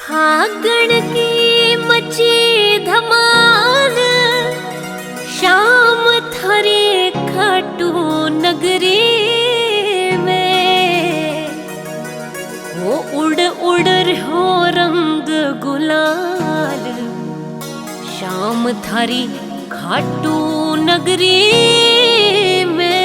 फागण की मची धमाल, शाम थारे खाटू नगरी में। वो उड़ उड़ हो रंग गुलाल, शाम थारी खाटू नगरी में।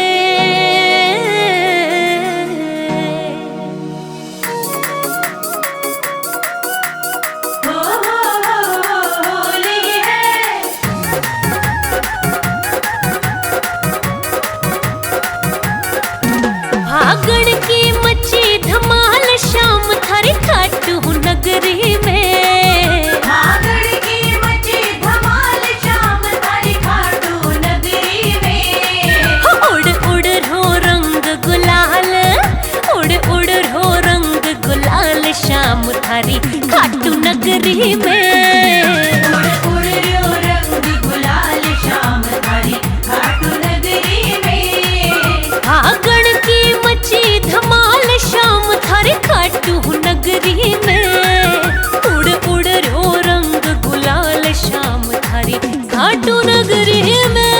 फागण की मची धमाल, शाम थारी खाटू नगरी में। फागण की मची धमाल, शाम थारी खाटू नगरी में। उड़ उड़ हो रंग गुलाल, उड़ उड़ हो रंग गुलाल, शाम थारी खाटू नगरी में। उड़ उड़ रो रंग गुलाल, शाम थारी खाटू नगरी में। फागण की मची धमाल, शाम थारी खाटू नगरी में। उड़ उड़ हो रंग गुलाल, शाम थारी खाटू नगरी में।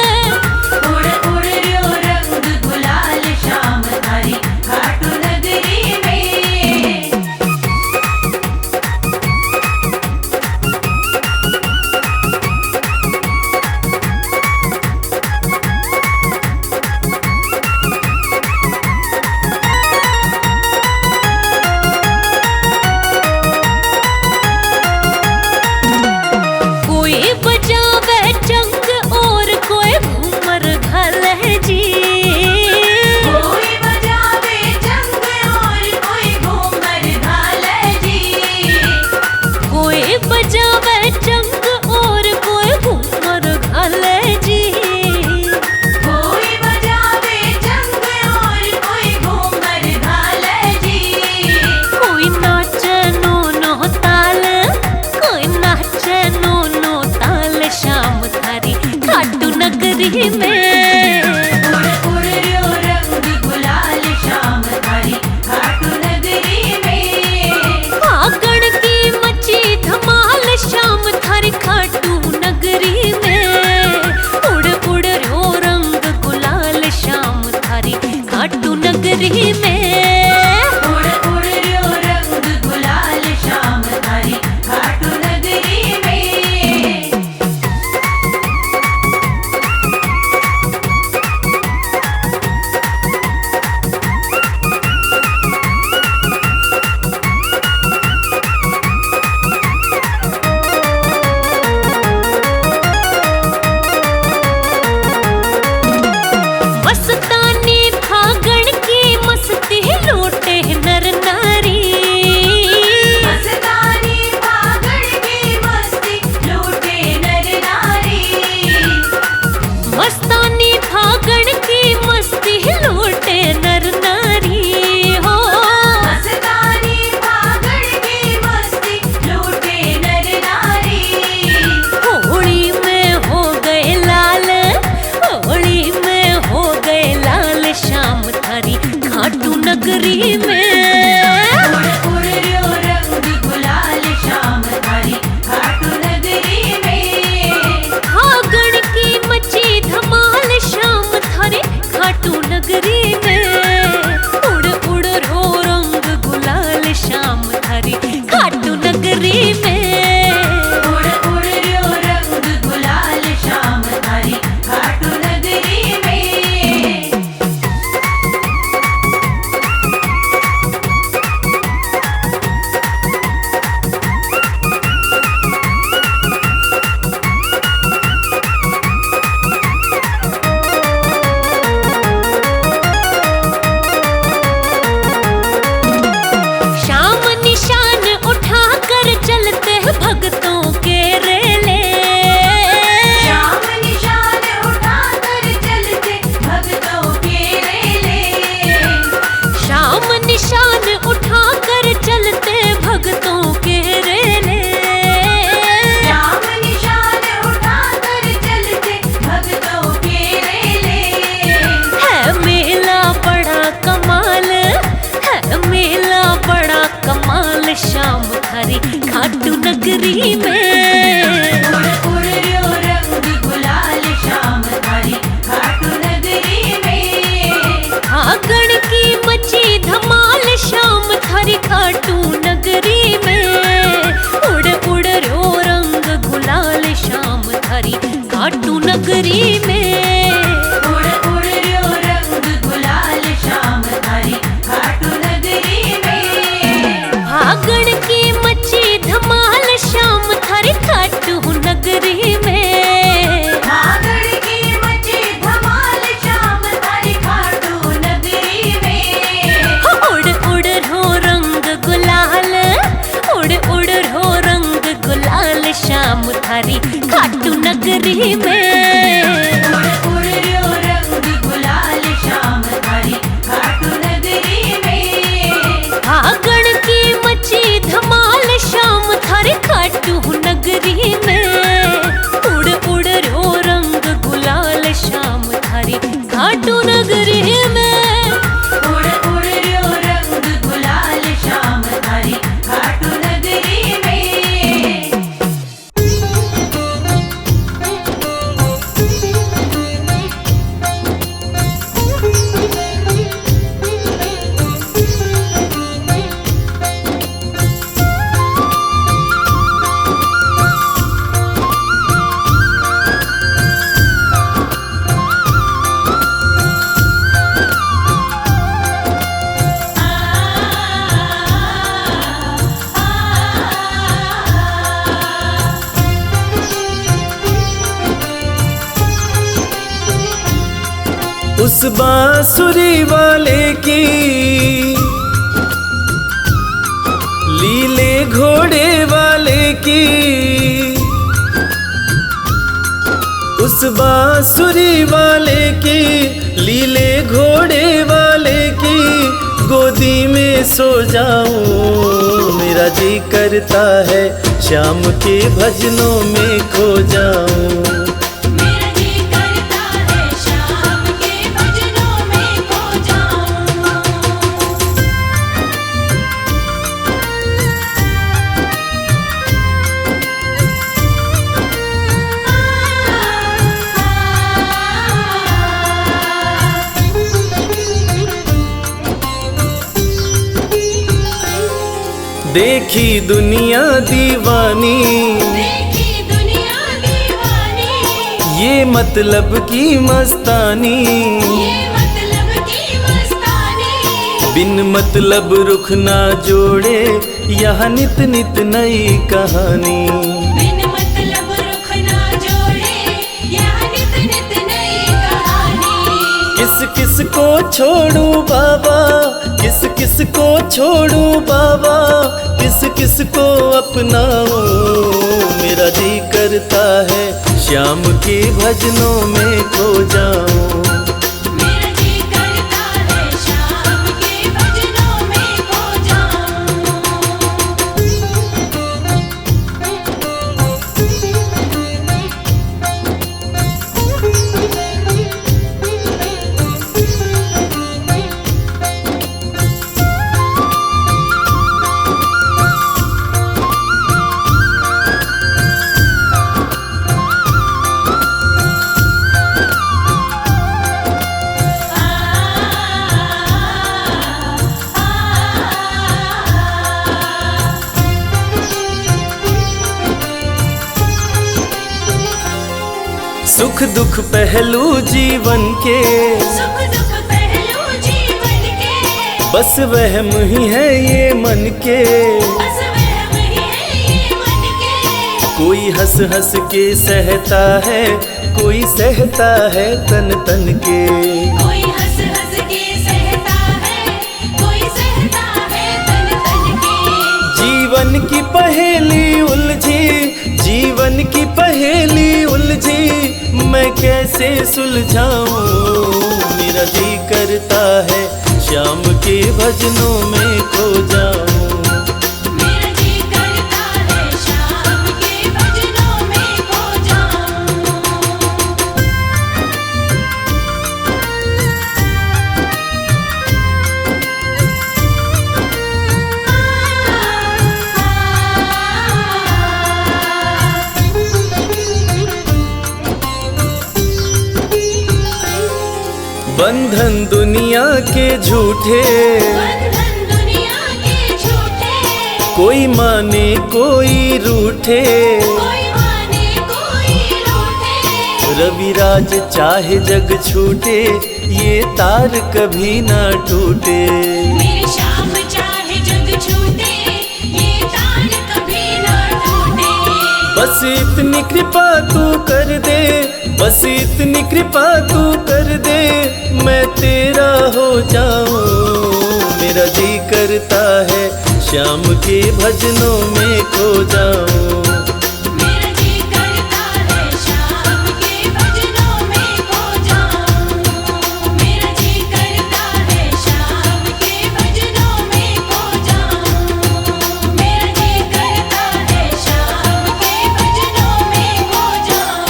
उड़ उड़ रो रंग गुलाल, शाम थारी खाटू नगरी में। कोई बजावे चंग और कोई घूमर घाले जी। कोई बजावे चंग और कोई घूमर घाले जी। कोई बजावे चंग और कोई घूमर घाले जी। कोई बजावे चंग और कोई घूमर घाले जी। कोई नाचे नो नो ताल, कोई नाचे नो नो ताल, शाम थारी खाटू नगरी में। उड़ उड़ रो रंग गुलाल शाम थारी खाटू नगरी में। फागण की मची धमाल शाम थारी खाटू नगरी में। उड़ उड़ रो रंग गुलाल शाम थारी खाटू नगरी में। उड़ उड़ रो रंग गुलाल शाम थारी खाटू नगरी में। फागण की मची धमाल शाम थारी खाटू नगरी में। फागण की मची धमाल शाम थारी खाटू नगरी में। उड़ उड़ रो रंग गुलाल, उड़ उड़ रो रंग गुलाल शाम थारी खाटू नगरी में। उड़ उड़ रो रंग गुलाल शाम थारी खाटू नगरी में। फागण की मची धमाल शाम थारी खाटू नगरी में। उड़ उड़ रो रंग गुलाल शाम थारी खाटू नगरी में। उड़ उड़ रो रंग गुलाल शाम थारी खाटू नगरी में। उस बांसुरी वाले की लीले घोड़े वाले की, उस बांसुरी वाले की लीले घोड़े वाले की गोदी में सो जाऊं। मेरा जी करता है शाम के भजनों में खो जाऊं। मेरा जी करता है शाम के भजनों में खो जाऊं। देखी दुनिया दीवानी, देखी दुनिया दीवानी, ये मतलब की मस्तानी। ये मतलब की मस्तानी। बिन मतलब रुख ना जोड़े यहाँ नित नित नई कहानी। बिन मतलब रुख ना जोड़े यहाँ नित नित नई कहानी। किस किस को छोड़ू बाबा, किस किस को छोड़ू बाबा, किस किस को अपनाऊं। मेरा जी करता है श्याम के भजनों में खो जाऊं। मेरा जी करता है शाम के भजनों में खो जाऊं। सुख दुख पहलू जीवन के, सुख दुख पहलू जीवन के, बस वहम ही है ये मन के। बस वहम ही है ये मन के। कोई हंस हंस के सहता है, कोई सहता है तन तन के। कोई हंस हंस के सहता है, कोई सहता है तन तन के। जीवन की पहेली उलझी, जीवन की पहेली उलझी, मैं कैसे सुलझाऊं। मेरा जी करता है श्याम के भजनों में खो जाऊं। मेरा जी करता है शाम के भजनों में खो जाऊं। बंधन दुनिया के झूठे, बंधन दुनिया के झूठे, कोई माने कोई रूठे। कोई माने कोई रूठे। रविराज चाहे जग छूटे, ये तार कभी ना टूटे। मेरे श्याम चाहे जग छूटे, ये तार कभी ना टूटे। बस इतनी कृपा तू कर दे, बस इतनी कृपा तू कर दे, मैं तेरा हो जाऊं। मेरा जी करता है श्याम के भजनों में खो जाऊं। मेरा जी करता है श्याम के भजनों में खो जाऊं। मेरा जी करता है श्याम के भजनों में खो जाऊं। मेरा जी करता है श्याम के भजनों में खो जाऊं।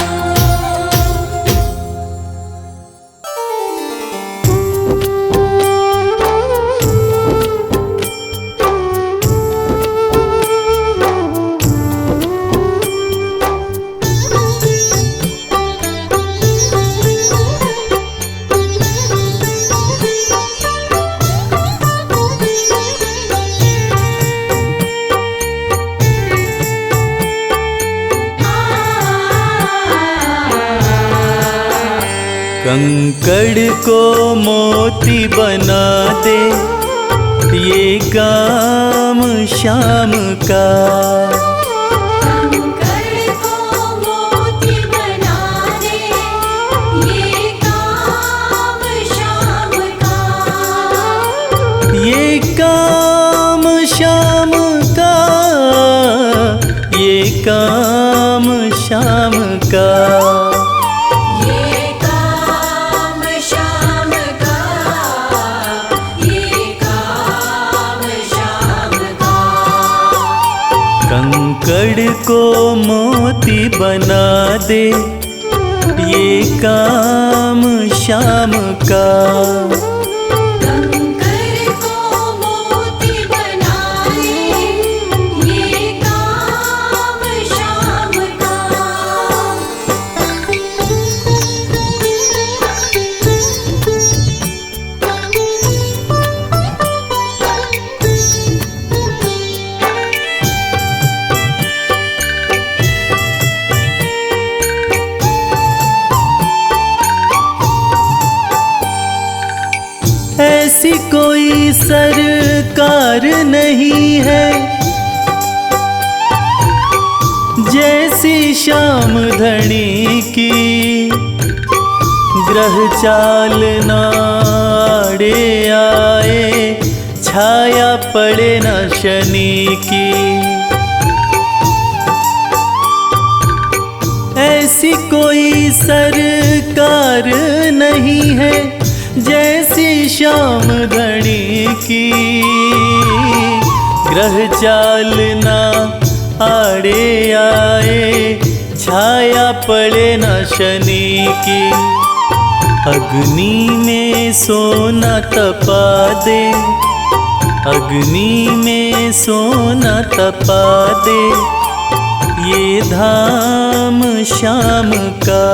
कंकड़ को मोती बना दे, ये काम श्याम का। कंकड़ को मोती बना दे, ये काम श्याम का। ये काम श्याम का, ये काम श्याम का। ये काम श्याम का, ये काम श्याम का। कंकड़ को मोती बना दे, ये काम श्याम का। कंकड़ को मोती बना दे, ये काम श्याम का। ऐसी कोई सरकार नहीं है जैसी श्याम धनी की। ग्रह चाल नाड़े आए, छाया पड़े न शनि की। ऐसी कोई सरकार नहीं है जैसी श्याम धनी की। ग्रह चाल ना आड़े आए, छाया पड़े न शनि की। अग्नि में सोना तपा दे, अग्नि में सोना तपा दे, ये धाम श्याम का।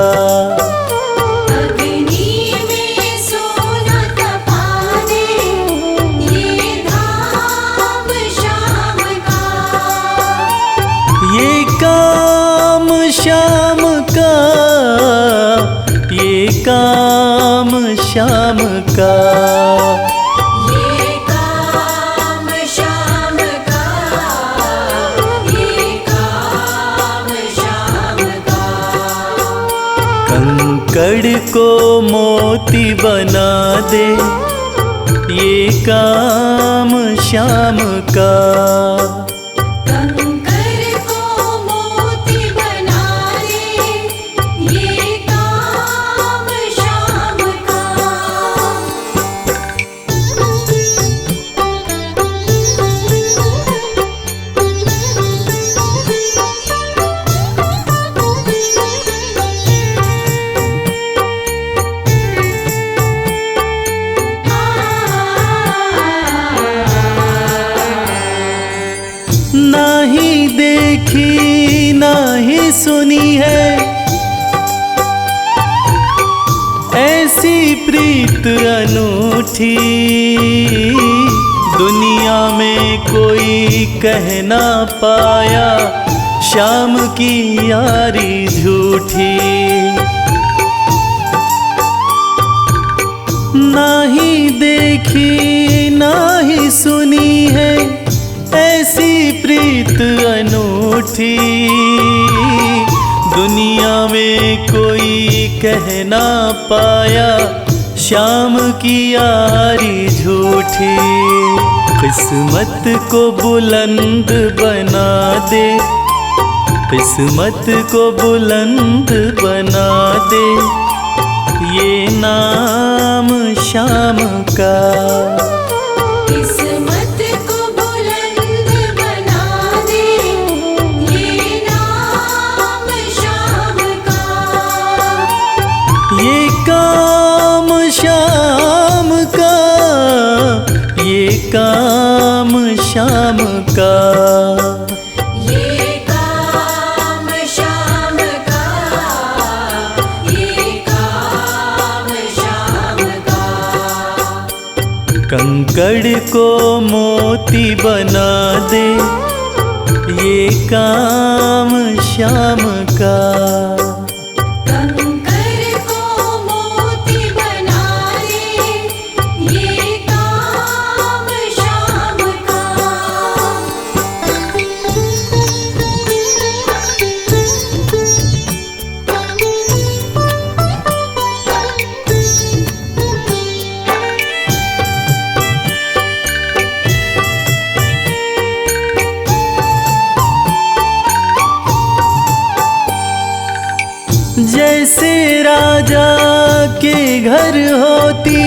अग्नि में सोना तपा दे, ये धाम श्याम का। ये काम श्याम का, ये काम श्याम का। ये काम श्याम का, ये काम श्याम का। कंकड़ को मोती बना दे, ये काम श्याम का। कंकड़ को मोती बना दे, ये काम श्याम का। ना ही देखी ना ही सुनी है ऐसी प्रीत अनूठी दुनिया में कोई कह ना पाया, शाम की यारी झूठी। ना ही देखी ना ही सुनी है ऐसी प्रीत अनूठी, दुनिया में कोई कह ना पाया, शाम की यारी झूठी। किस्मत को बुलंद बना दे, किस्मत को बुलंद बना दे, ये नाम शाम का। किस्मत को बुलंद बना दे, ये नाम शाम का। ये काम शाम का, ये काम शाम का। ये काम शाम का, ये काम शाम का। कंकड़ को मोती बना दे, ये काम शाम का। कंकर को मोती बना दे, ये काम शाम का। जैसे राजा के घर होती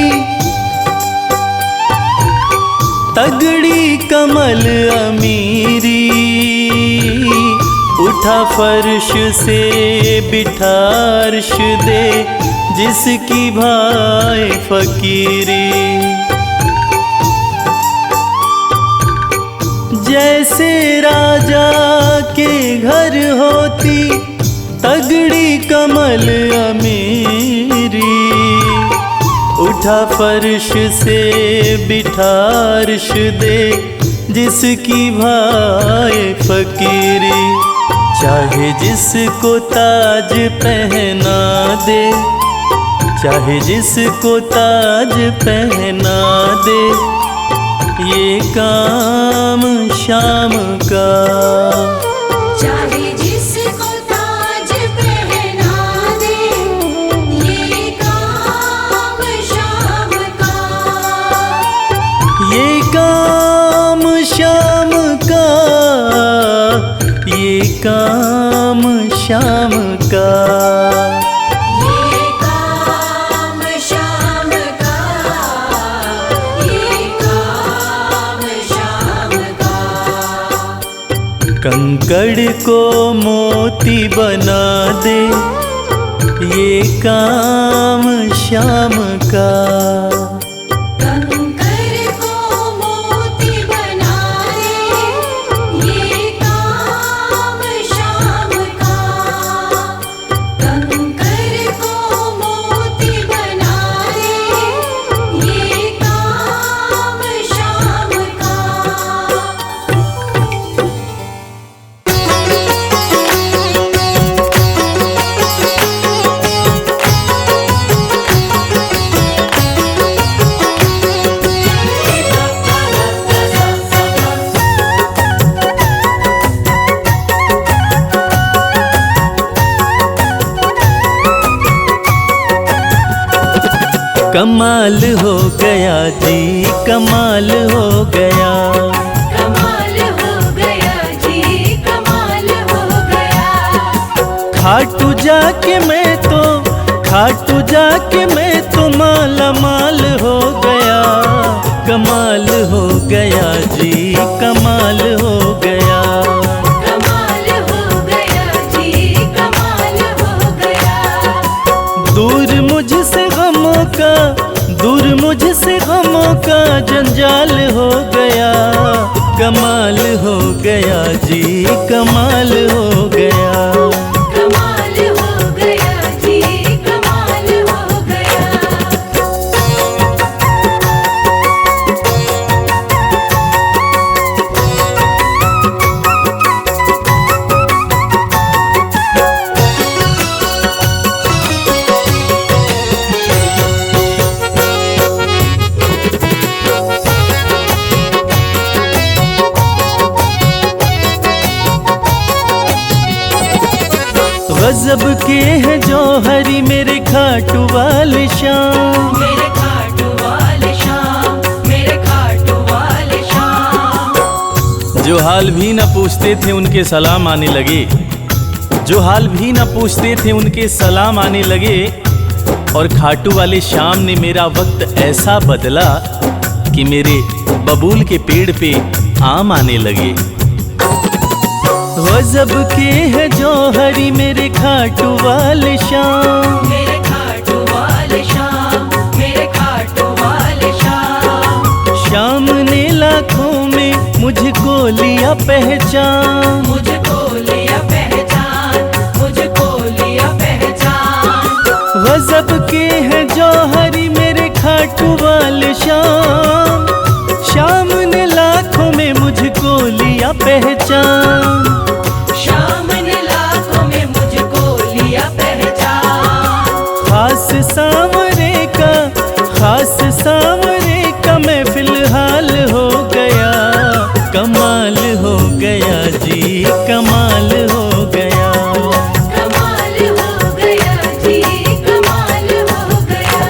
तगड़ी कमल अमीरी, उठा फर्श से बिठा अर्श दे, जिसकी भाई फकीरी। जैसे राजा के घर होती तगड़ी कमल अमीरी, उठा फर्श से बिठा अर्श दे, जिसकी भाई फकीरी। चाहे जिसको ताज पहना दे, चाहे जिसको ताज पहना दे, ये काम शाम का। चाहे जिसको ताज पहना दे, ये काम शाम का। ये काम शाम का, ये काम शाम का। ये काम शाम का, ये काम शाम का। कंकड़ को मोती बना दे, ये काम शाम का। कंकर को मोती बना दे, ये काम शाम का। कंकर को मोती बना दे, ये काम शाम का। कमाल हो गया जी, कमाल हो गया। कमाल हो गया जी, कमाल हो गया। खाटू जाके मैं तो, खाटू जाके मैं तो माला माल हो गया। कमाल हो गया जी, कमाल हो गया। कमाल हो गया जी, कमाल हो गया। दूर मुझसे गमों का, दूर मुझसे गमों का जंजाल हो गया। कमाल हो गया जी, कमाल हो गया। कमाल हो गया जी, कमाल हो गया। गजब के हैं जौहरी मेरे खाटू वाले श्याम, मेरे खाटू वाले श्याम, मेरे खाटू वाले श्याम। जो हाल भी न पूछते थे उनके सलाम आने लगे, जो हाल भी न पूछते थे उनके सलाम आने लगे। और खाटू वाले श्याम ने मेरा वक्त ऐसा बदला कि मेरे बबूल के पेड़ पे आम आने लगे। गजब के हैं जौहरी मेरे खाटू वाले श्याम, मेरे खाटू वाले श्याम, मेरे खाटू वाले श्याम। श्याम ने लाखों में मुझको लिया पहचान, मुझको लिया पहचान, मुझको लिया पहचान। गजब के हैं जौहरी मेरे खाटू वाले श्याम, श्याम ने लाखों में मुझको लिया पहचान। श्याम ने लाखों में मुझको लिया पहचान। खास सांवरे का, खास सांवरे का मैं फिलहाल हो गया, कमाल हो गया जी, कमाल हो गया। कमाल हो गया जी, कमाल हो गया।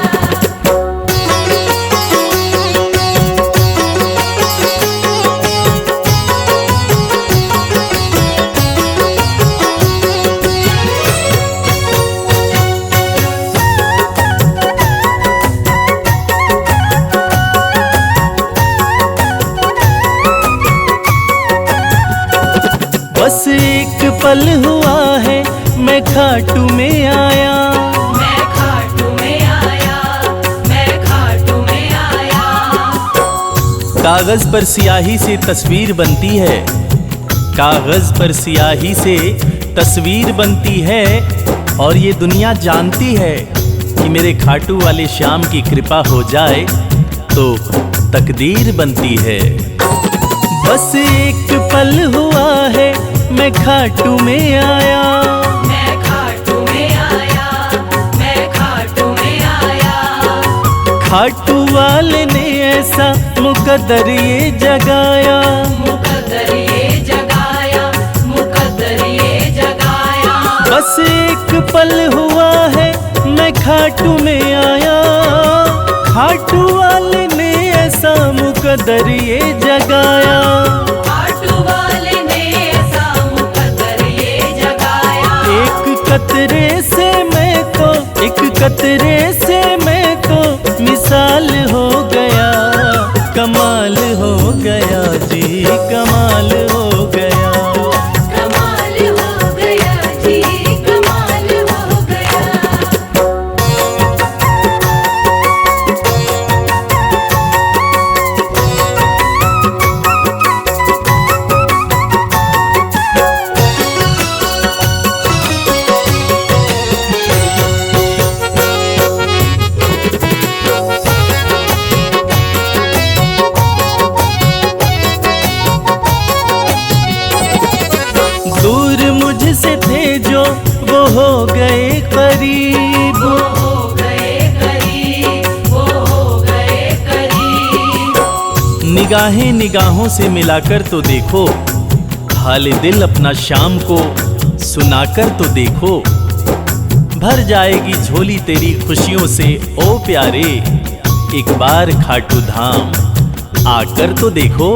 बस एक पल हुआ है मैं खाटू में आया, मैं खाटू में आया, मैं खाटू में आया। कागज पर स्याही से तस्वीर बनती है, कागज पर स्याही से तस्वीर बनती है। और ये दुनिया जानती है कि मेरे खाटू वाले श्याम की कृपा हो जाए तो तकदीर बनती है। बस एक पल हुआ है मैं खाटू में आया, मैं खाटू में आया, मैं खाटू में आया। खाटू वाले ने ऐसा मुकद्दर ये जगाया, मुकद्दर ये जगाया, मुकद्दर ये जगाया। बस एक पल हुआ है मैं खाटू में आया, खाटू वाले ने ऐसा मुकद्दर ये जगाया। खाटू वाले ने ऐसा मुकद्दर ये जगाया। एक कतरे से मैं तो, एक कतरे से मैं तो मिसाल हो गया, कमाल हो गया जी, कमाल हो गया। कमाल हो गया जी, कमाल हो गया। दूर मुझसे थे जो वो हो गए करीब, वो हो गए करीब, वो हो गए करीब। निगाहें निगाहों से मिलाकर तो देखो, हाल दिल अपना शाम को सुनाकर तो देखो। भर जाएगी झोली तेरी खुशियों से ओ प्यारे, एक बार खाटू धाम आकर तो देखो।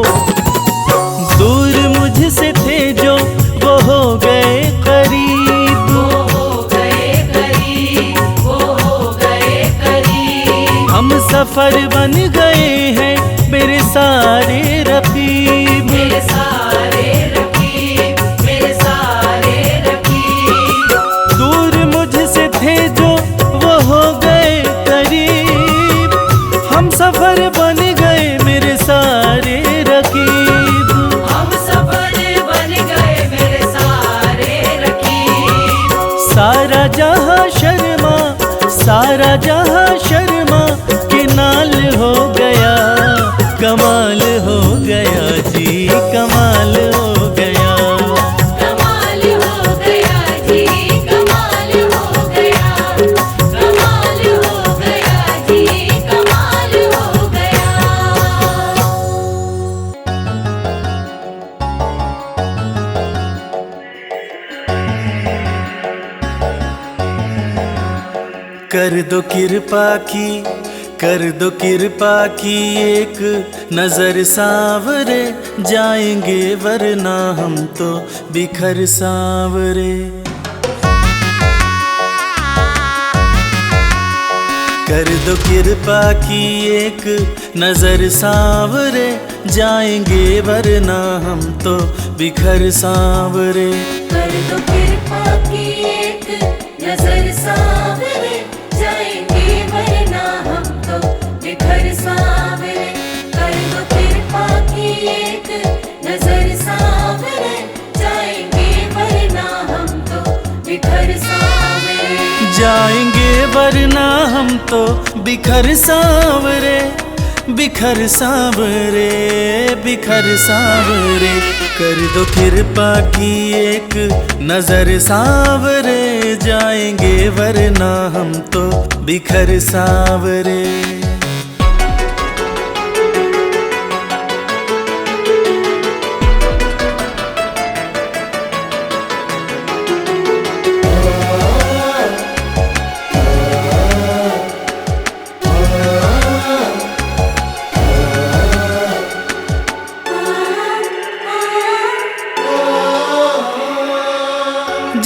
दूर मुझसे थे जो वो हो गए करीब, वो हो गए करीब, वो हो गए करीब। हम सफर बन गए हैं मेरे सारे रकीब, मेरे सारे रकीब, मेरे सारे रकीब। दूर मुझसे थे जो वो हो गए करीब, हम सफर बन गए मेरे सारे रकीब। हम सफर बन गए मेरे सारे रकीब। सारा जहां शर्मा, सारा जहां शर्मा के नाल हो गया, कमाल हो गया जी, कमाल हो गया। कमाल हो गया जी, कमाल हो गया। कमाल हो गया जी, कमाल हो गया। कर दो कृपा की, कर दो कृपा की एक नजर सांवरे, जाएंगे वरना हम तो बिखर सांवरे। कर दो कृपा की एक नजर सांवरे, जाएंगे वरना हम तो बिखर सांवरे। कर दो कृपा की एक नजर सांवरे, जाएंगे वरना हम तो बिखर सांवरे। कर दो कृपा की एक नजर सांवरे, जाएंगे वरना हम तो बिखर सांवरे। जाएंगे वरना हम तो बिखर सांवरे, बिखर सांवरे, बिखर सांवरे। कर दो कृपा की एक नजर सांवरे, जाएंगे वरना हम तो बिखर सांवरे।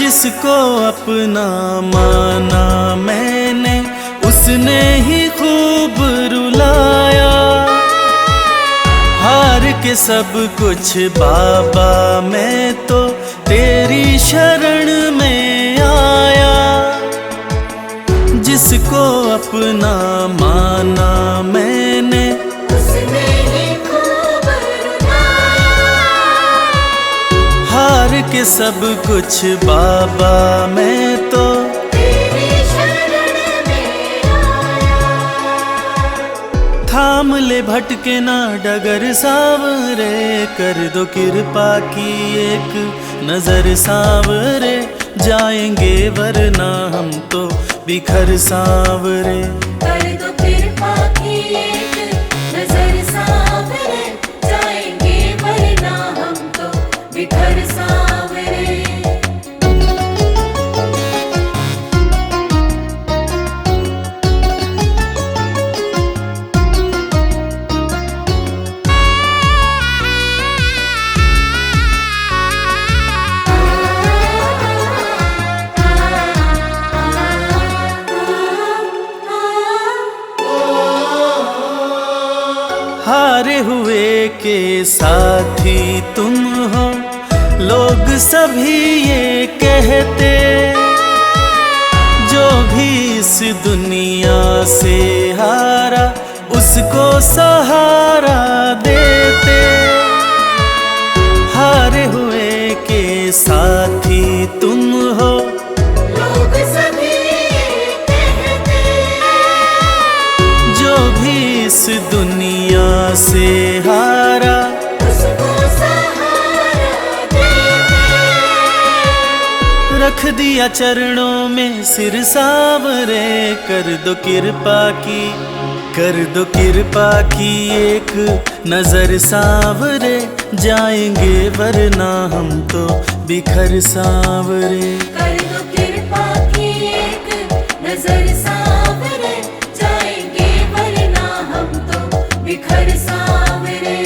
जिसको अपना माना मैंने, उसने ही खूब रुलाया। हार के सब कुछ बाबा मैं तो तेरी शरण में आया। जिसको अपना माना मैंने, उसने ही खूब रुलाया। हार के सब कुछ बाबा मैं तो तेरी शरण में आया। थाम ले भटके ना डगर सांवरे, कर दो कृपा की एक नजर सांवरे, जाएंगे वरना हम तो बिखर सांवरे। कर दो कृपा की एक नजर सांवरे, जाएंगे वरना हम तो बिखर सांवरे। हारे हुए के साथी तुम हो, लोग सभी ये कहते। जो भी इस दुनिया से हारा, उसको सहारा देते। हारे हुए के साथी तुम हो, लोग सभी कहते। जो भी इस दुनिया से हारा, उसको सहारा देते। रख दिया चरणों में सिर सांवरे। कर दो कृपा की, कर दो कृपा की एक नजर सांवरे, जाएंगे वरना हम तो बिखर सांवरे। कर दो कृपा की एक नजर सांवरे, जाएंगे वरना हम तो बिखर सांवरे।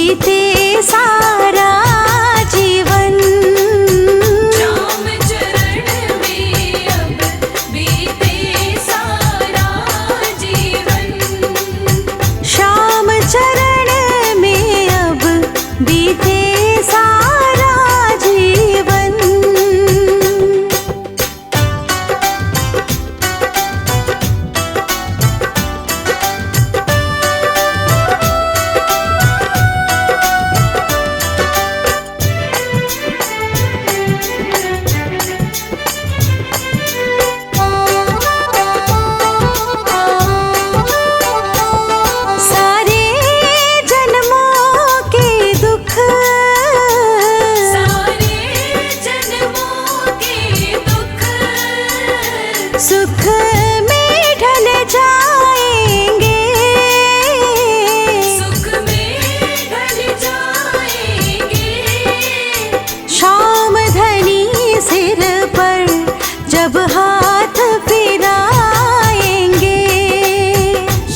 बीते सारा जीवन। श्याम चरण में अब बीते सारा जीवन। श्याम चरण में अब बीते सारा जीवन। सारे जन्मों के दुख, सारे जन्मों के दुख सुख में ढल जाएंगे। सुख में ढल जाएंगे। श्याम धनी सिर पर जब हाथ फिराएंगे।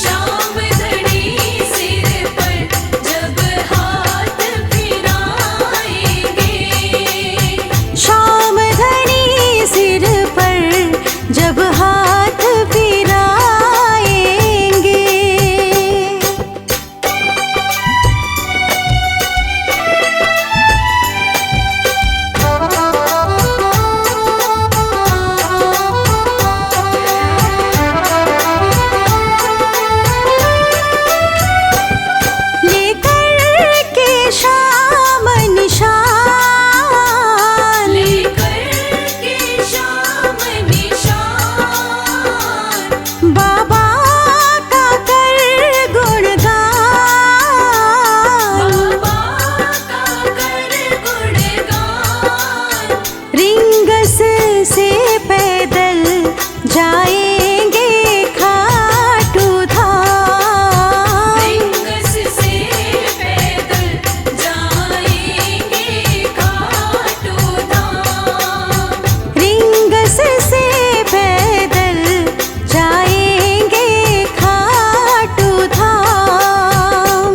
श्याम धनी सिर पर जब हाथ फिराएंगे। श्याम धनी सिर पर जब हाथ फिराएंगे। लेकर के श्याम निशान, लेकर के श्याम निशान। बाबा का कर गुणगान। बाबा का कर गुणगान। रिंगस से पैदल जाएंगे खाटू धाम। रिंगस से पैदल जाएंगे खाटू धाम। रिंगस से पैदल जाएंगे खाटू धाम।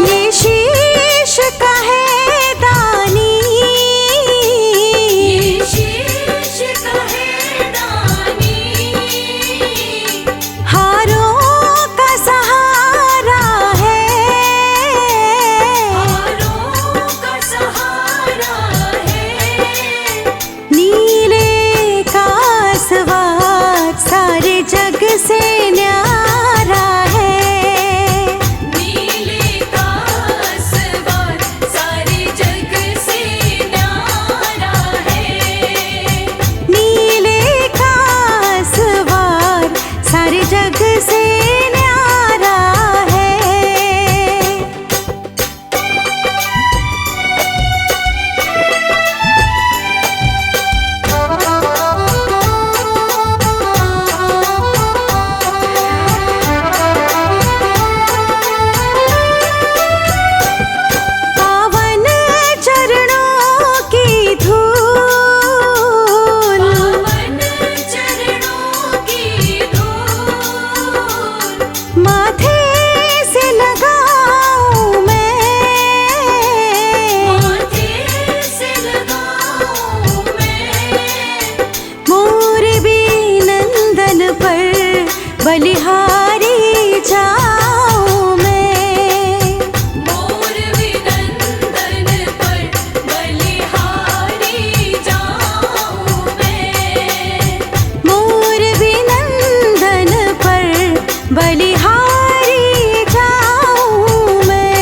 ये शीश का है दानी, ये शीश का है दानी। हारों का सहारा है। हारों का सहारा है। नीले का सवार सारे जग से न्यारा है। नीले का सवार सारे जग से न्यारा है। नीले का सवार सारे जग से न्यारा है। पावन चरणों की धूल, पावन चरणों की धूल। माथे से लगाऊं मैं। माथे से लगाऊं मैं। मोर भी नंदन पर बलिहारी जाऊं मैं। मोर विनंदन पर बलिहारी जाऊं मैं। मोर भी नंदन पर बलिहारी जाऊं मैं।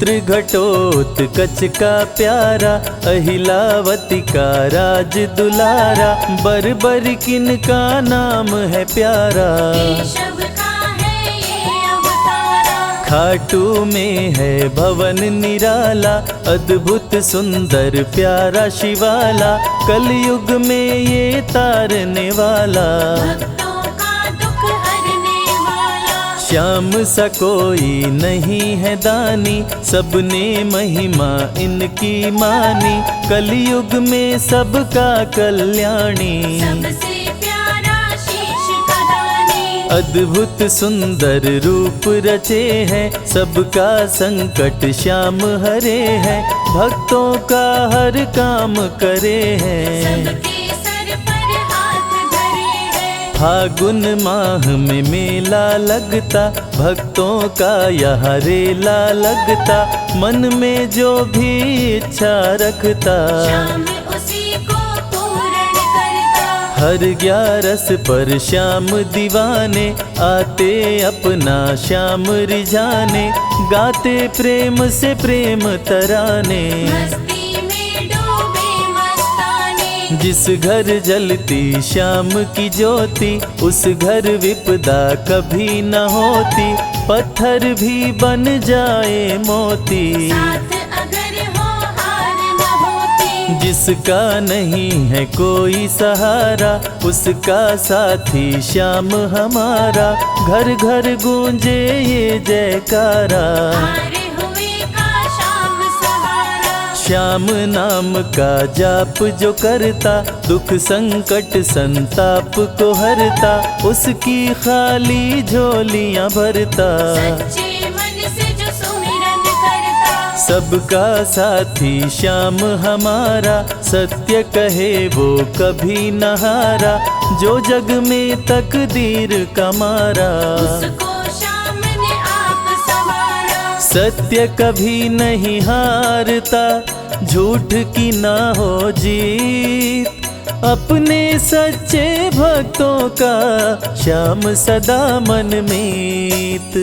पुत्र घटोत्कच का प्यारा, अहिलावती का राज दुलारा, बर किन का नाम है प्यारा। केशव का है ये अवतारा, खाटू में है भवन निराला, अद्भुत सुंदर प्यारा शिवाला, कलयुग में ये तारने वाला। भक्तों का दुख हरने वाला, श्याम सा कोई नहीं है दानी, सबने महिमा इनकी मानी, कलयुग में सबका कल्याणी। सबसे प्यारा शीश का दानी, अद्भुत सुंदर रूप रचे हैं, सबका संकट श्याम हरे हैं, भक्तों का हर काम करे हैं। सबके सर पर हाथ धरे हैं, फागुन माह में मेला लगता, भक्तों का यहाँ रेला लगता, मन में जो भी इच्छा रखता, श्याम उसी को पूर्ण करता। हर 11 पर श्याम दीवाने, आते अपना श्याम रिझाने, गाते प्रेम से प्रेम तराने। मस्ती में डूबे मस्ताने, जिस घर जलती श्याम की ज्योति, उस घर विपदा कभी न होती, पत्थर भी बन जाए मोती। साथ अगर हो हार न होती, जिसका नहीं है कोई सहारा, उसका साथी श्याम हमारा, घर घर गूंजे ये जयकारा। हारे हुए का श्याम सहारा, श्याम नाम का जाप जो करता, दुख संकट संताप को हरता, उसकी खाली झोलियां भरता। सच्चे मन से जो सुमिरन करता, सबका साथी श्याम हमारा, सत्य कहे वो कभी न हारा, जो जग में तकदीर का मारा। उसको श्याम ने आप संवारा, सत्य कभी नहीं हारता, झूठ की ना हो जीत, अपने सच्चे भक्तों का श्याम सदा मन मीत।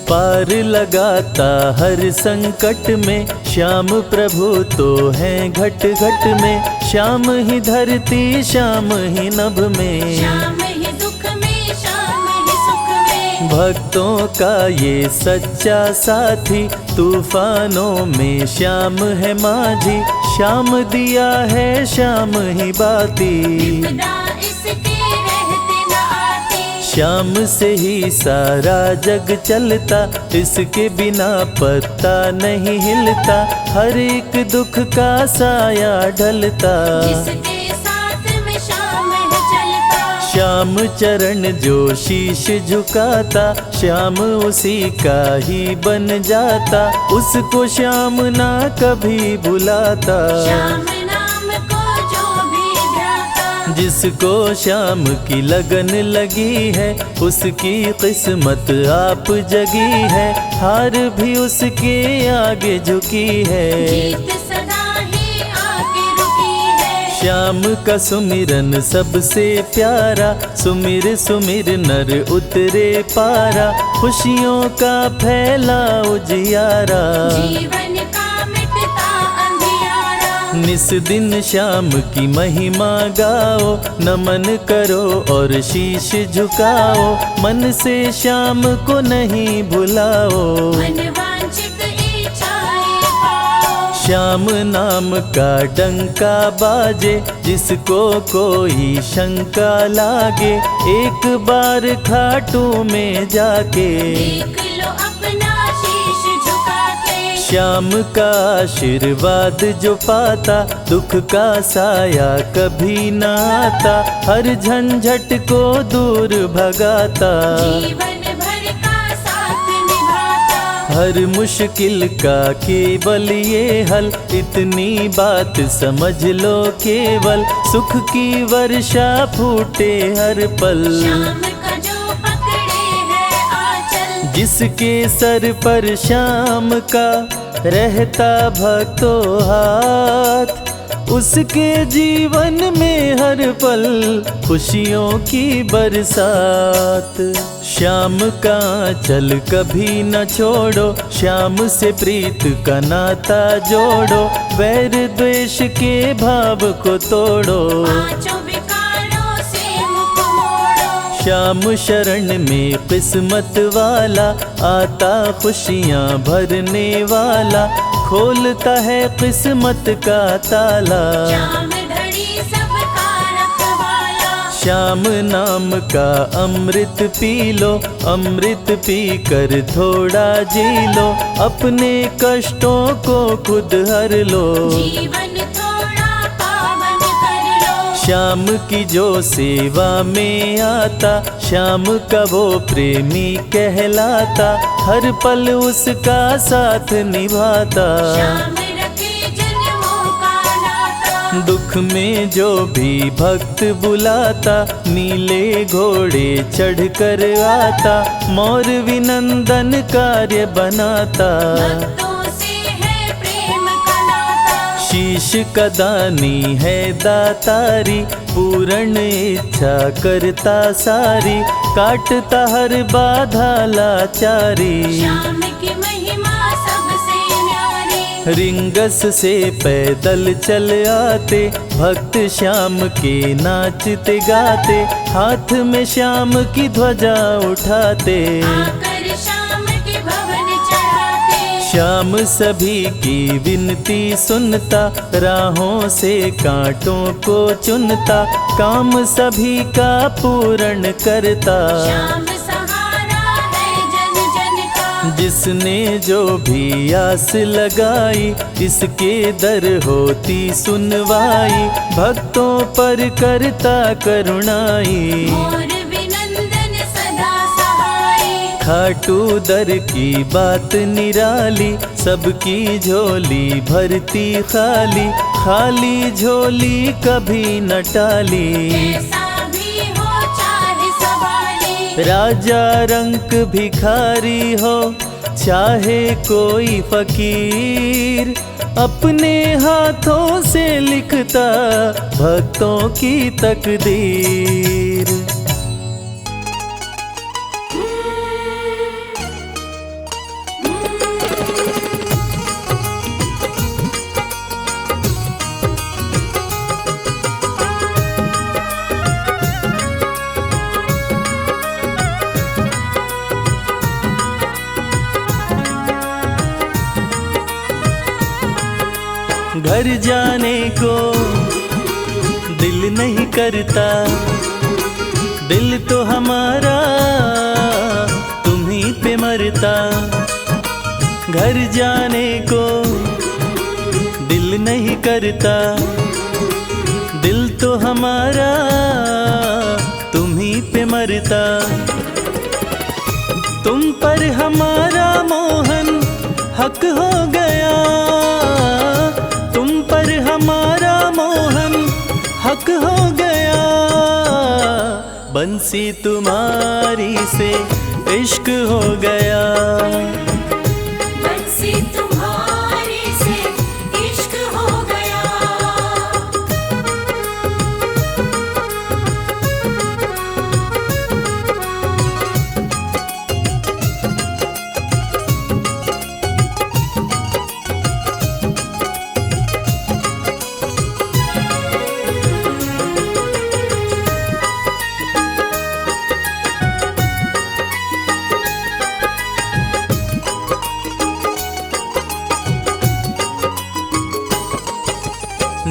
पार लगाता हर संकट में, श्याम प्रभु तो हैं घट घट में, श्याम ही धरती श्याम ही नभ में, श्याम ही दुख में श्याम ही सुख में। भक्तों का ये सच्चा साथी, तूफानों में श्याम है माझी, श्याम दिया है श्याम ही बाती। विपदा इसके रहते न आती, श्याम से ही सारा जग चलता, इसके बिना पत्ता नहीं हिलता, हर एक दुख का साया ढलता। जिसके साथ में श्याम है चलता, श्याम चरण जो शीश झुकाता, श्याम उसी का ही बन जाता, उसको श्याम ना कभी भुलाता। श्याम नाम को जो भी ध्याता, जिसको श्याम की लगन लगी है, उसकी किस्मत आप जगी है, हार भी उसके आगे झुकी है। जीत सदा ही आगे रुकी है, श्याम का सुमिरन सबसे प्यारा, सुमिर सुमिर नर उतरे पारा, खुशियों का फैला उजियारा। जीवन का मिटता अंधियारा, निस दिन श्याम की महिमा गाओ, नमन करो और शीश झुकाओ, मन से श्याम को नहीं भुलाओ। मन वांछित इच्छाएं पाओ, श्याम नाम का डंका बाजे, जिसको कोई शंका लागे, एक बार खाटू में जाके, देख लो अपना शीश झुका के। श्याम का आशीर्वाद जो पाता, दुख का साया कभी न आता, हर झंझट को दूर भगाता, जीवन भर का साथ निभाता, हर मुश्किल का केवल ये हल, इतनी बात समझ लो केवल, सुख की वर्षा फूटे हर पल। श्याम का जो पकड़े है आंचल, जिसके सर पर श्याम का रहता भक्तों हाथ, उसके जीवन में हर पल खुशियों की बरसात। श्याम का चल कभी न छोड़ो, श्याम से प्रीत का नाता जोड़ो, वैर द्वेष के भाव को तोड़ो। पांचों विकारों से मुख मोड़ो। श्याम शरण में किस्मत वाला, आता खुशियाँ भरने वाला, खोलता है किस्मत का ताला। श्याम धड़ी सबका रखवाला। श्याम नाम का अमृत पी लो, अमृत पी कर थोड़ा जी लो, अपने कष्टों को खुद हर लो। जीवन थोड़ा पावन कर लो। श्याम की जो सेवा में आता, श्याम का वो प्रेमी कहलाता, हर पल उसका साथ निभाता। श्याम रखे जन्मों का नाता। दुख में जो भी भक्त बुलाता, नीले घोड़े चढ़ कर आता, मोर विनंदन कार्य बनाता। भक्तों से है प्रेम का नाता। शीश का दानी है दातारी, पूर्ण इच्छा करता सारी, काटता हर बाधा लाचारी। श्याम की महिमा सबसे न्यारी। रिंगस से पैदल चल आते, भक्त श्याम के नाचते गाते, हाथ में श्याम की ध्वजा उठाते। आकर श्याम के भवन चढ़ाते। श्याम सभी की विनती सुनता, राहों से कांटों को चुनता, काम सभी का पूर्ण करता। श्याम सहारा है जन जन का। जिसने जो भी आस लगाई, इसके दर होती सुनवाई, भक्तों पर करता करुणाई। मोर विनंदन सदा सहाय। खाटू दर की बात निराली, सबकी झोली भरती खाली, खाली झोली कभी न टाली। कैसा भी हो चाहे सवाली। राजा रंक भिखारी हो, चाहे कोई फकीर, अपने हाथों से लिखता भक्तों की तकदीर। घर जाने को दिल नहीं करता, दिल तो हमारा तुम्हीं पे मरता। घर जाने को दिल नहीं करता, दिल तो हमारा तुम्हीं पे मरता। तुम पर हमारा मोहन हक हो गया, तुम पर हमारा मोहन हक हो गया। बंसी तुम्हारी से इश्क हो गया, बंसी तुम्हारी से इश्क हो गया।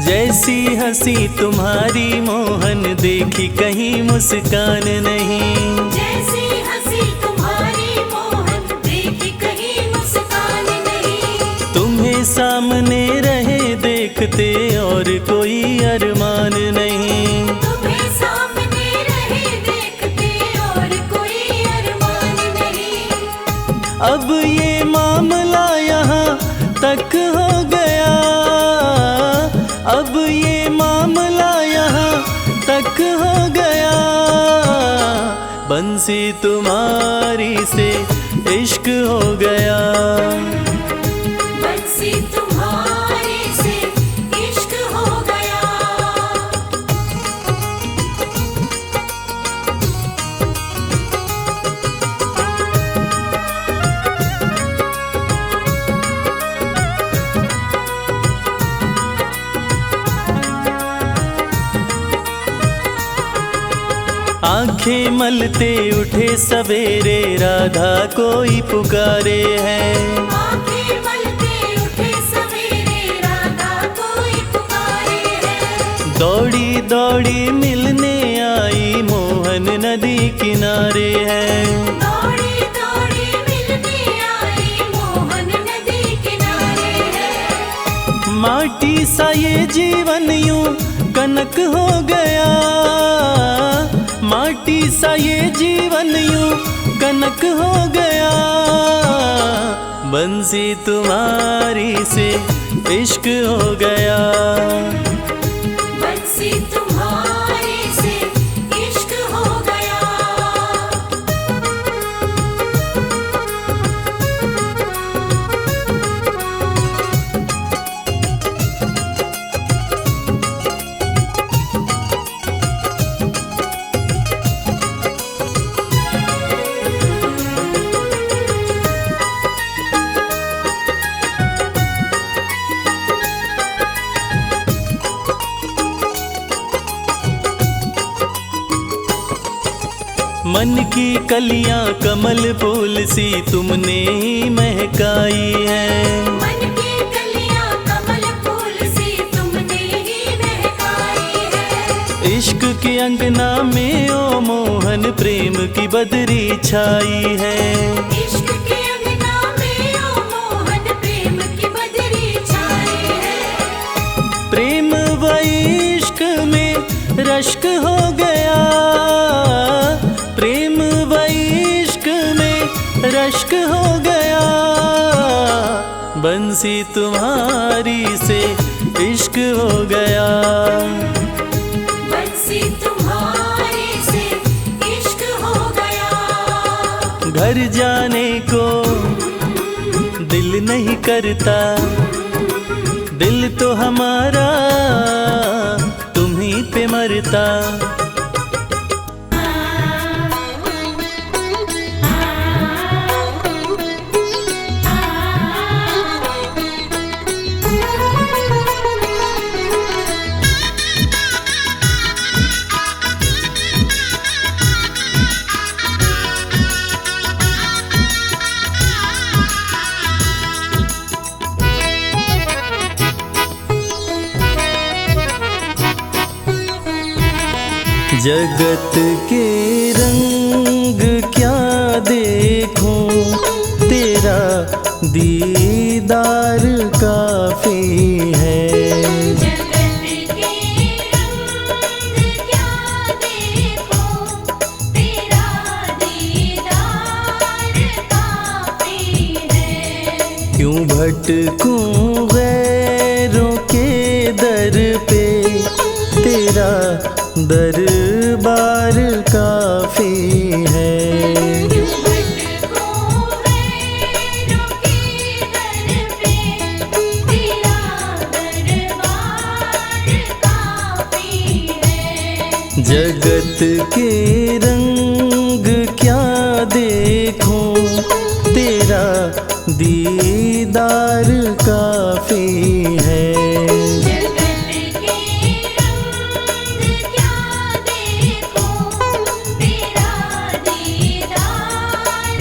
जैसी हंसी तुम्हारी मोहन, देखी कहीं मुस्कान नहीं। जैसी हंसी तुम्हारी मोहन, देखी कहीं मुस्कान नहीं। तुम्हें सामने रहे देखते और कोई अरमान नहीं। तुम्हें सामने रहे देखते और कोई अरमान नहीं। अब ये मामला यहाँ तक हो गया, अब ये मामला यहाँ तक हो गया। बंसी तुम्हारी से इश्क हो गया, बंसी तुम्हारी से इश्क हो गया। आंखें मलते उठे सवेरे राधा कोई पुकारे है। आंखें मलते उठे सवेरे राधा कोई पुकारे है। दौड़ी दौड़ी मिलने आई मोहन नदी किनारे है। दौड़ी दौड़ी मिलने आई मोहन नदी किनारे है। माटी सा ये जीवन यूं कनक हो गया, माटी सा ये जीवन यूं कनक हो गया। बंसी तुम्हारी से इश्क हो गया, बंसी तुम्हारे से इश्क हो गया। मन की कलियां कमल फूल सी तुमने ही महकाई है। मन की कलियां कमल फूल सी तुमने ही महकाई है। इश्क के अंगना में ओ मोहन प्रेम की बदरी छाई है। इश्क के अंगना में ओ मोहन प्रेम की बदरी छाई है। प्रेम व इश्क में रश्क हो गया, प्रेम व इश्क में रश्क हो गया। बंसी तुम्हारी से इश्क हो गया, बंसी तुम्हारे से इश्क हो गया। घर जाने को दिल नहीं करता, दिल तो हमारा तुम्हीं पे मरता। जगत के रंग क्या देखूं, तेरा दीदार काफी है। जगत के रंग क्या देखूं, तेरा दीदार काफी है। क्यों भटकूं गैरों के दर पे, तेरा दरबार काफी है। क्यों भटकूं गैरों के दर पे, तेरा दरबार काफी है। जगत के रंग क्या देखूं, तेरा दीदार काफी है। जगत के रंग क्या देखूं, तेरा दीदार काफी है।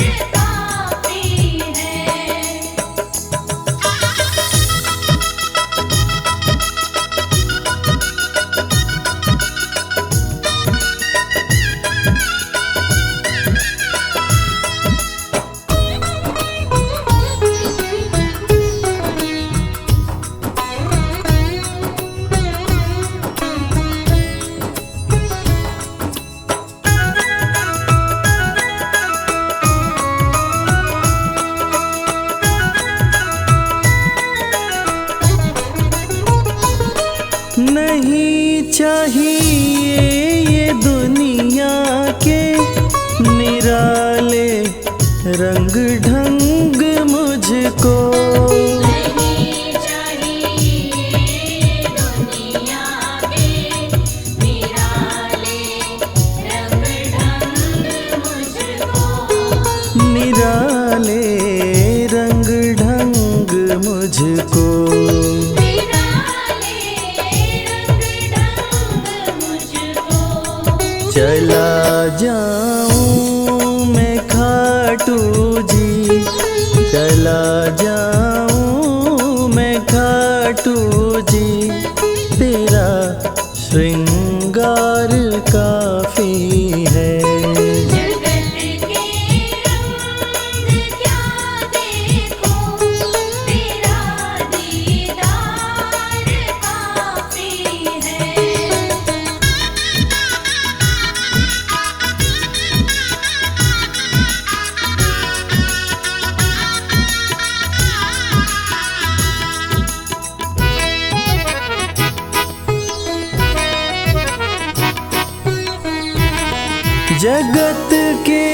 जगत के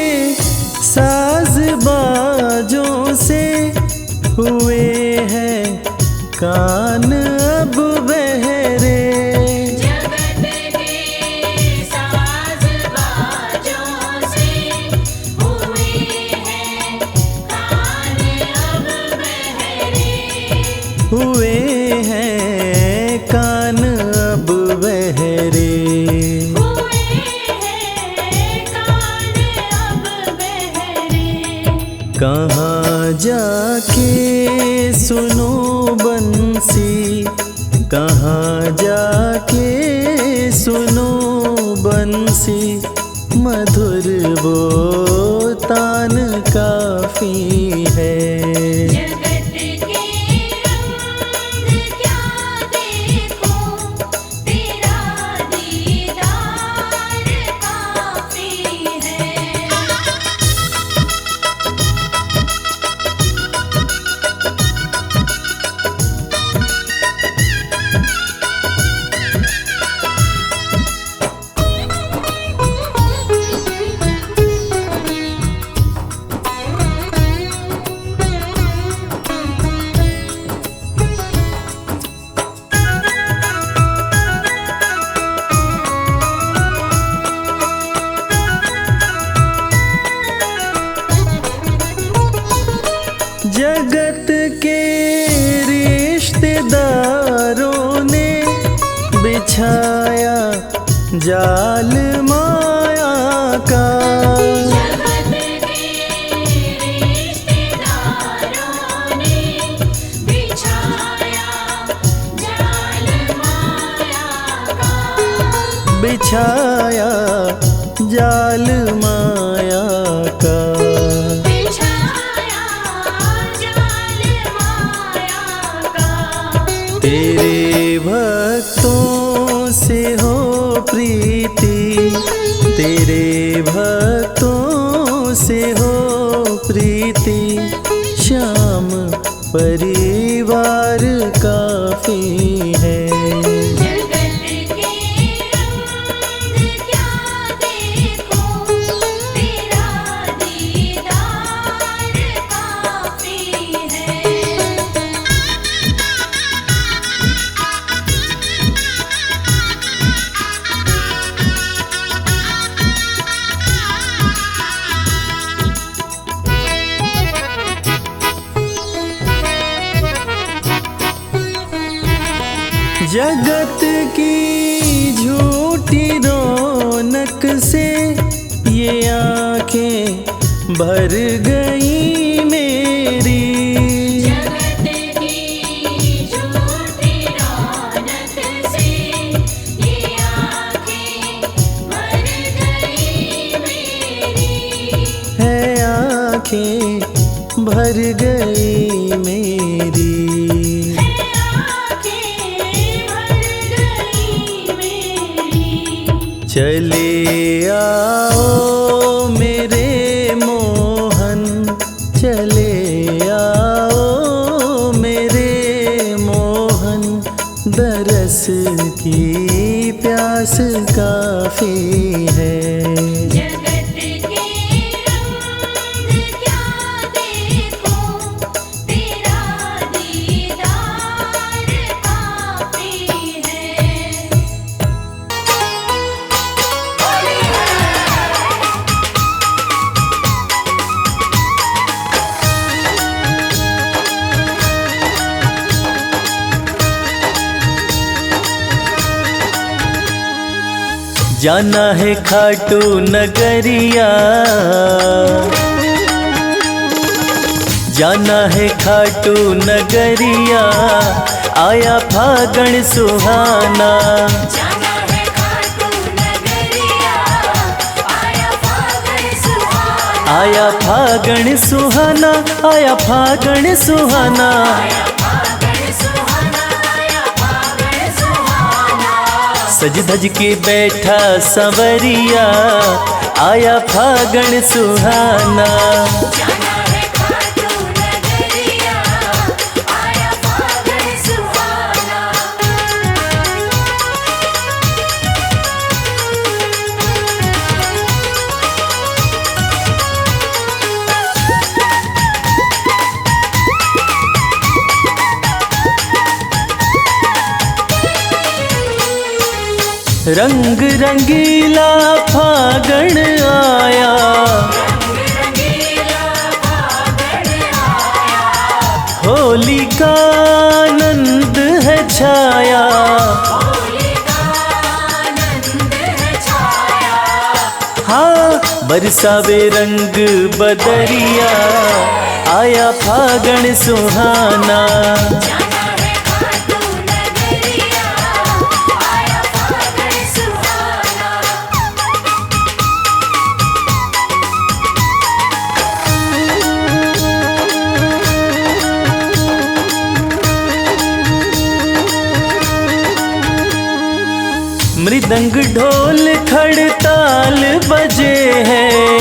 साज बाजों से हुए हैं कान अब बहरे। जगत के साज बाजों से हुए हैं कान अब बहरे। हुए हैं कान अब बहरे। हुए हैं कान अब बहरे। कहाँ जाके सुनो बंसी, कहाँ जाके सुनो बंसी, मधुर वो तान काफी है। जगत के रंग क्या देखो, तेरा दीदार काफी है। जगत के रिश्तेदारों ने बिछाया जाल माया का। जगत के रिश्तेदारों ने बिछाया जाल माया का। बिछाया जाल माया का। बिछाया जाल माया का। तेरे भक्तों से हो प्रीति, तेरे भक्तों से हो प्रीति, श्याम परिवार काफी है। जगत के रंग क्या देखो, तेरा दीदार काफी है। जगत की झूठी रौनक से ये आंखें भर गई मेरी। जगत की झूठी रौनक से ये आँखें भर गई मेरी। है आंखें भर गई मेरी। चले आओ मेरे मोहन, चले आओ मेरे मोहन, दरस की प्यास काफी है। जगत के रंग क्या देखो, तेरा दीदार काफी है। जाना है खाटू नगरिया, जाना है खाटू नगरिया, आया फागण सुहाना। जाना है खाटू नगरिया, आया फागण सुहाना। आया फागण सुहाना, आया फागण सुहाना। सज धज के बैठा संवरिया, आया फागण सुहाना। जाना है खाटू नगरिया, आया फागण सुहाना। रंग रंगीला फागण आया, होली का आनंद है छाया, हाँ बरसावे रंग बदरिया, आया फागण सुहाना। मृदंग ढोल खड़ताल बजे हैं,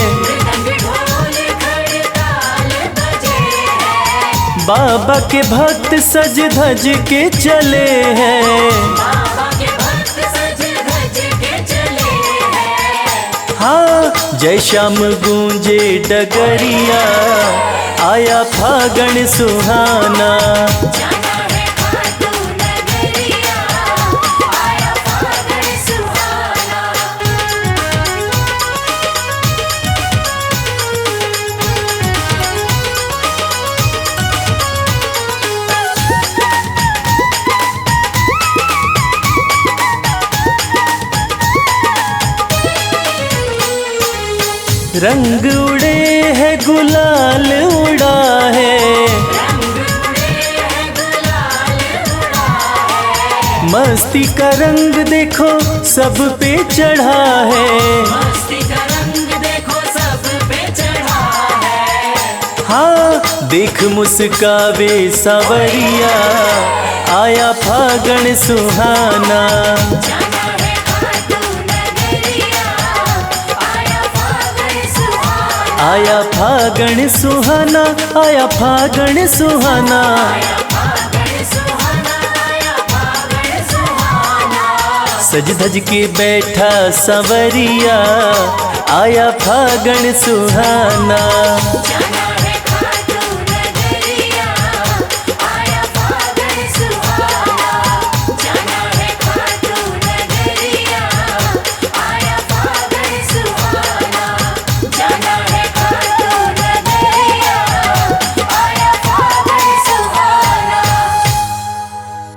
बाबा के भक्त सज धज के चले हैं, हाँ जय श्याम गूंजे डगरिया, आया फागण सुहाना। रंग उड़े है गुलाल उड़ा है, मस्ती का रंग देखो सब पे चढ़ा है, हाँ देख मुस्कावे सावरिया, आया फागण सुहाना। आया फागण सुहाना, आया फागण सुहाना, सज धज के बैठा संवरिया, आया फागण सुहाना।